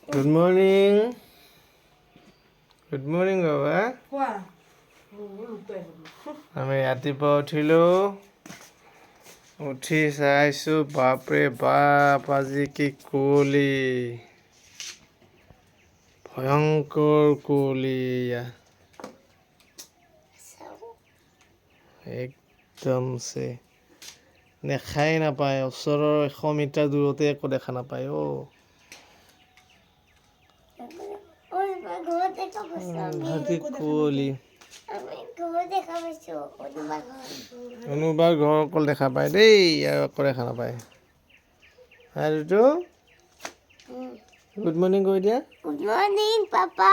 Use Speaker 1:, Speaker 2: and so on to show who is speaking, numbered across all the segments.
Speaker 1: Good morning. Good morning, Baba.
Speaker 2: কোৱা
Speaker 1: আমি ৰাতিপুৱা উঠিলোঁ উঠি চাইছোঁ বাপৰে বাপ আজি কি কুঁৱলী ভয়ংকৰ কুঁৱলী একদমছে দেখাই নাপায় ওচৰৰ 100 মিটাৰ দূৰতে একো দেখা নাপায় আজি কুঁৱলী অনুবাৰ ঘৰ অকল দেখা পায় দেই আৰু একো দেখা নাপায় আৰু গুড মৰ্ণিং কৈ দিয়া
Speaker 3: Good morning, Papa.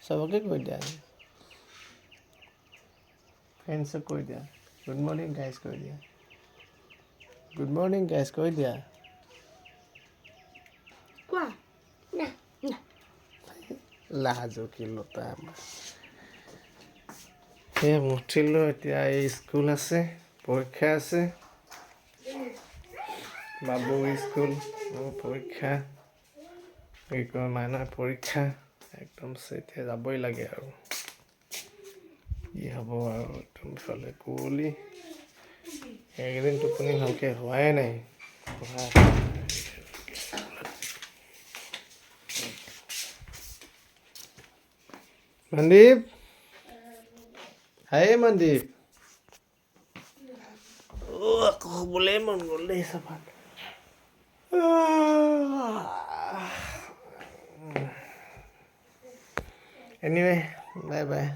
Speaker 1: চবকে কৈ দিয়া ফ্ৰেণ্ডছক কৈ দিয়া গুড মৰ্ণিং গাইজ কৈ দিয়া গুড মৰ্ণিং গাইজ কৈ দিয়া
Speaker 2: কোৱা
Speaker 1: লাজুকী লতা আমাৰ সেই উঠিলোঁ এতিয়া এই স্কুল আছে পৰীক্ষা আছে বাবু স্কুল মোৰ পৰীক্ষা কি কয় মাইনাৰ পৰীক্ষা একদম এতিয়া যাবই লাগে আৰু কি হ'ব আৰু একদম ইফালে কুঁৱলী এইকেইদিন টোপনি ভালকৈ হোৱাই নাই মনদীপ হাই মনদীপ আকৌ শুবলৈ মন গ'ল দেই চাফাত এনিৱে বাই বাই